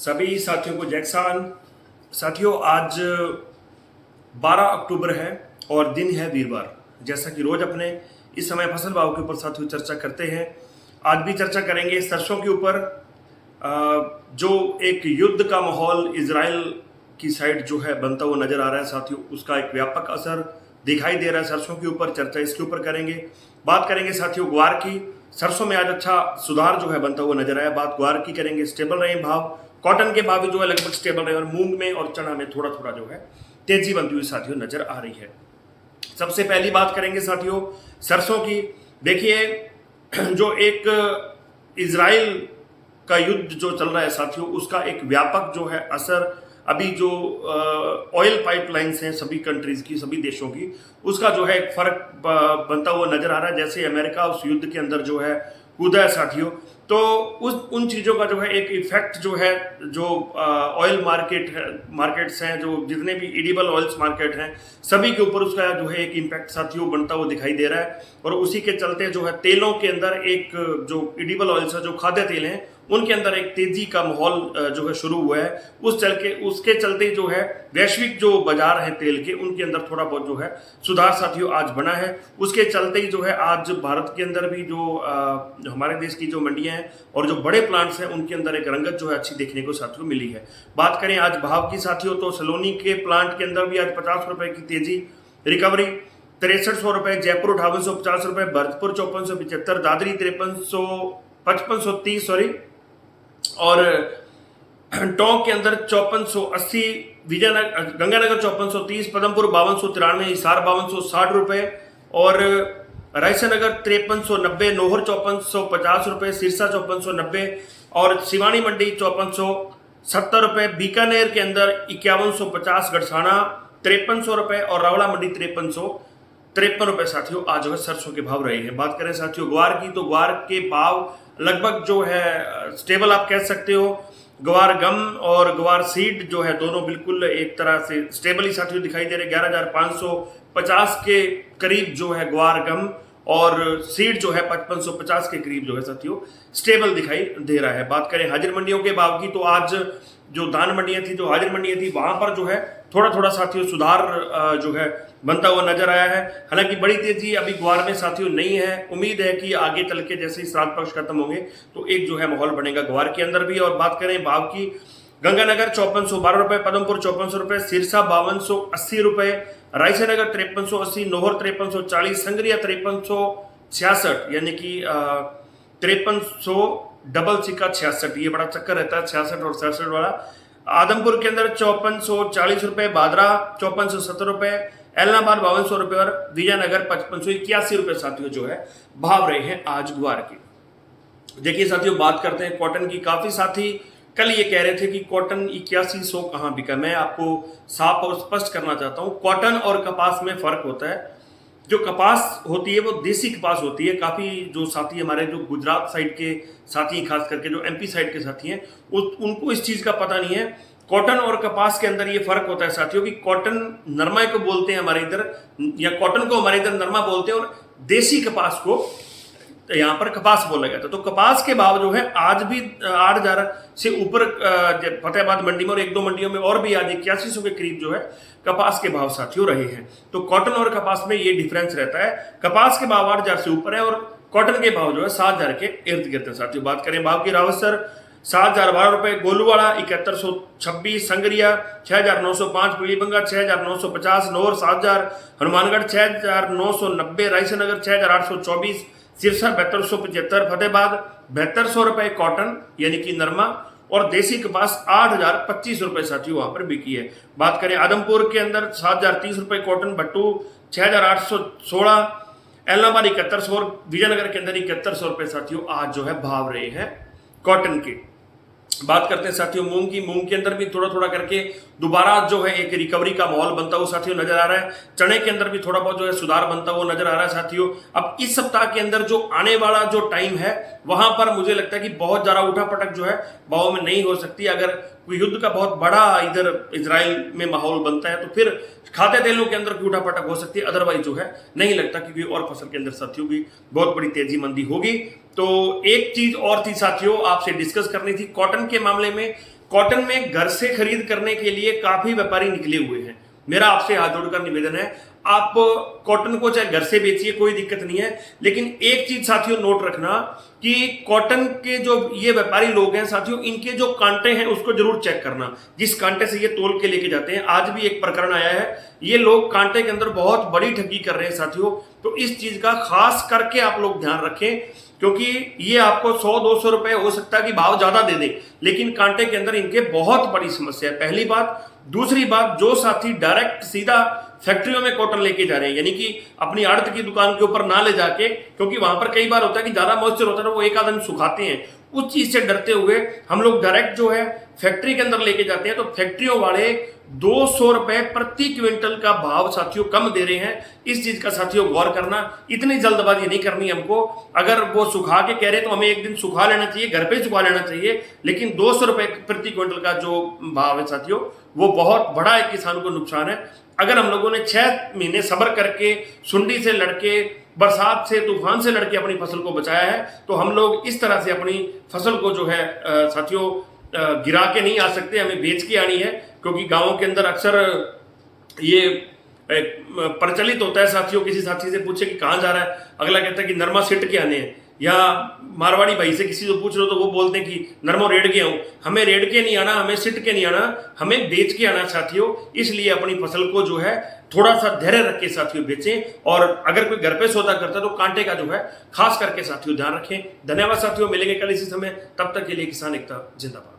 सभी साथियों को जय किसान। साथियों, आज 12 अक्टूबर है और दिन है वीरवार। जैसा कि रोज अपने इस समय फसल भाव के ऊपर साथियों चर्चा करते हैं, आज भी चर्चा करेंगे सरसों के ऊपर। जो एक युद्ध का माहौल इजराइल की साइड जो है बनता हुआ नजर आ रहा है साथियों, उसका एक व्यापक असर दिखाई दे रहा है सरसों के ऊपर। चर्चा इसके ऊपर करेंगे। बात करेंगे साथियों ग्वार की। सरसों में आज अच्छा सुधार जो है बनता हुआ नजर आया। बात ग्वार की करेंगे। स्टेबल रहे भाव, कॉटन के भाव भी जो है लगभग स्टेबल रहे और मूंग में और चना में थोड़ा थोड़ा जो है तेजी बनती हुई साथियों नजर आ रही है। सबसे पहली बात करेंगे साथियों सरसों की। देखिए, जो एक इजराइल का युद्ध जो चल रहा है साथियों, उसका एक व्यापक जो है असर अभी जो ऑयल पाइपलाइंस हैं सभी कंट्रीज की, सभी देशों की, उसका जो है एक फर्क बनता हुआ नजर आ रहा है। जैसे अमेरिका उस युद्ध के अंदर जो है कूदा है साथियों, तो उन चीज़ों का जो है एक इफेक्ट जो है, जो ऑयल मार्केट्स हैं, जो जितने भी एडिबल ऑयल्स मार्केट हैं, सभी के ऊपर उसका जो है एक इम्पैक्ट साथियों बनता हुआ दिखाई दे रहा है। और उसी के चलते जो है तेलों के अंदर एक जो एडिबल ऑयल्स है, जो खाद्य तेल हैं, उनके अंदर एक तेजी का माहौल जो है शुरू हुआ है। उसके चलते जो है वैश्विक जो बाजार हैं तेल के, उनके अंदर थोड़ा बहुत जो है सुधार साथियों आज बना है। उसके चलते ही जो है आज भारत के अंदर भी जो हमारे देश की जो मंडियां हैं और जो बड़े प्लांट्स हैं, उनके अंदर एक रंगत जो है अच्छी देखने को साथियों मिली है। बात करें आज भाव की साथियों, तो सलोनी के प्लांट के अंदर भी आज 50 रुपए की तेजी रिकवरी, 6300 रुपए, जयपुर 5850 रुपए, भरतपुर 5475, दादरी 5530 सॉरी, और टोंक के अंदर 5480, विजयनगर गंगानगर 5430, पदमपुर 5293, हिसार 5260 रुपए, और रायसेनगर 5390, नोहर 5450 रुपए, सिरसा 5490, और सिवानी मंडी 5470 रुपए, बीकानेर के अंदर 5150, गढ़साना 5300 रुपए, और रावला मंडी 5353 रुपए साथियों आज जो है सरसों के भाव रहे हैं। बात करें साथियों ग्वार की, तो ग्वार के भाव लगभग जो है स्टेबल आप कह सकते हो। ग्वार गम और ग्वार सीड जो है दोनों बिल्कुल एक तरह से स्टेबल ही साथियों दिखाई दे रहे। 11,550 के करीब जो है ग्वार गम, और सीड जो है 5550 के करीब जो है साथियों स्टेबल दिखाई दे रहा है। बात करें हाजिर मंडियों के भाव की, तो आज जो धान मंडियां थी, जो हाजिर मंडियां थी, वहां पर जो है थोड़ा थोड़ा साथियों सुधार जो है बनता हुआ नजर आया है। हालांकि बड़ी तेजी अभी ग्वार में साथियों नहीं है। उम्मीद है कि आगे चल के जैसे ही श्राद्ध पक्ष खत्म होंगे तो एक जो है माहौल बनेगा ग्वार के अंदर भी। और बात करें भाव की, गंगानगर 5412 रुपए, पदमपुर 5400 रुपए, सिरसा 5280 रुपए, रायसेनगर 5380, नोहर 5340, संगरिया 5366, यानी कि 5300 डबल सिक्का 66, ये बड़ा चक्कर रहता है 66 और 67 वाला। आदमपुर के अंदर 5440 रुपए, भादरा 5470 रुपए, एलनाबाद 5200 रुपए, और विजयनगर 5581 रुपए साथियों जो है भाव रहे हैं आज ग्वार की। देखिए साथियों, बात करते हैं कॉटन की। काफी साथी कल ये कह रहे थे कि कॉटन 8100 कहां बिका। मैं आपको साफ और स्पष्ट करना चाहता हूं, कॉटन और कपास में फर्क होता है। जो कपास होती है वो देसी कपास होती है। काफी जो साथी हमारे जो गुजरात साइड के साथी, खास करके जो एमपी साइड के साथी हैं, उनको इस चीज का पता नहीं है। कॉटन और कपास के अंदर ये फर्क होता है साथियों कि कॉटन नरमा को बोलते हैं हमारे इधर, या कॉटन को हमारे इधर नरमा बोलते हैं, और देसी कपास को यहाँ पर कपास बोला गया था। तो कपास के भाव जो है आज भी 8000 से ऊपर फतेहाबाद मंडी में और एक दो मंडियों में और भी आज 8100 के करीब जो है कपास के भाव साथियों रहे हैं। तो कॉटन और कपास में ये डिफरेंस रहता है। कपास के भाव 8000 से ऊपर है और कॉटन के भाव जो है 7000 के इर्द गिर्द है साथियों। बात करें भाव की, रावतसर 7012 रुपए, गोलूवाड़ा 7126, संगरिया 6905, पीलीबंगा 6950, नोहर 7000, हनुमानगढ़ 6990, रायसेनगर 6824, सिरसा 7275, फतेहाबाद 7200 रुपए कॉटन यानी कि नरमा, और देसी कपास 8025 रुपए साथियों वहां पर बिकी है। बात करें आदमपुर के अंदर 7030 रुपए कॉटन, भट्टू 6816, एलनाबाद 7100, और विजयनगर के अंदर 7100 रुपए साथियों आज जो है भाव रहे हैं कॉटन के। बात करते हैं साथियों मूंग की। मूंग के अंदर भी थोड़ा थोड़ा करके दोबारा जो है एक रिकवरी का माहौल बनता हुआ साथियों नजर आ रहा है। चने के अंदर भी थोड़ा बहुत जो है सुधार बनता हुआ नजर आ रहा है साथियों। अब इस सप्ताह के अंदर जो आने वाला जो टाइम है, वहां पर मुझे लगता है कि बहुत ज्यादा उठापटक जो है भाव में नहीं हो सकती। अगर कोई युद्ध का बहुत बड़ा इधर इजराइल में माहौल बनता है तो फिर खाद्य तेलों के अंदर उठापटक हो सकती है। अदरवाइज जो है नहीं लगता कि कोई और फसल के अंदर साथियों की बहुत बड़ी तेजी मंदी होगी। तो एक चीज और थी साथियों आपसे डिस्कस करनी थी कॉटन के मामले में। कॉटन में घर से खरीद करने के लिए काफी व्यापारी निकले हुए हैं। मेरा आपसे हाथ जोड़कर निवेदन है, आप कॉटन को चाहे घर से बेचिए, कोई दिक्कत नहीं है, लेकिन एक चीज साथियों नोट रखना कि कॉटन के जो ये व्यापारी लोग हैं साथियों, इनके जो कांटे हैं उसको जरूर चेक करना, जिस कांटे से ये तोल के लेके जाते हैं। आज भी एक प्रकरण आया है, ये लोग कांटे के अंदर बहुत बड़ी ठगी कर रहे हैं साथियों। तो इस चीज का खास करके आप लोग ध्यान रखें, क्योंकि ये आपको 100-200 रुपए हो सकता है कि भाव ज्यादा दे दें, लेकिन कांटे के अंदर इनके बहुत बड़ी समस्या है, पहली बात। दूसरी बात, जो साथी डायरेक्ट सीधा फैक्ट्रियों में कॉटन लेके जा रहे हैं, यानी कि अपनी आड़त की दुकान के ऊपर ना ले जाके, क्योंकि वहां पर कई बार होता है कि ज्यादा मॉइस्चर होता है ना, वो एक आधा दिन सुखाते हैं, उस चीज से डरते हुए हम लोग डायरेक्ट जो है फैक्ट्री के अंदर लेके जाते हैं। तो फैक्ट्रियों वाले 200 रुपए प्रति क्विंटल का भाव साथियों कम दे रहे हैं। इस चीज का साथियों गौर करना, इतनी जल्दबाजी नहीं करनी हमको। अगर वो सुखा के कह रहे तो हमें एक दिन सुखा लेना चाहिए, घर पे सुखा लेना चाहिए, लेकिन 200 रुपए प्रति क्विंटल का जो भाव है साथियों, वो बहुत बड़ा एक किसान को नुकसान है। अगर हम लोगों ने 6 महीने सब्र करके, सुंडी से लड़के, बरसात से, तूफान से लड़के अपनी फसल को बचाया है, तो हम लोग इस तरह से अपनी फसल को जो है साथियों गिरा के नहीं आ सकते, हमें बेच के आनी है। क्योंकि गांवों के अंदर अक्सर ये प्रचलित होता है साथियों, किसी साथी से पूछे कि कहाँ जा रहा है, अगला कहता है कि नरमा सिट के आने हैं, या मारवाड़ी भाई से किसी को पूछ लो तो वो बोलते हैं कि नरमो रेड के आऊं। हमें रेड के नहीं आना, हमें सिट के नहीं आना, हमें बेच के आना साथियों। इसलिए अपनी फसल को जो है थोड़ा सा धैर्य रख के साथियों बेचें, और अगर कोई घर पे सौदा करता है तो कांटे का जो है खास करके साथियों ध्यान रखें। धन्यवाद साथियों, मिलेंगे कल इसी समय, तब तक के लिए किसान एकता जिंदाबाद।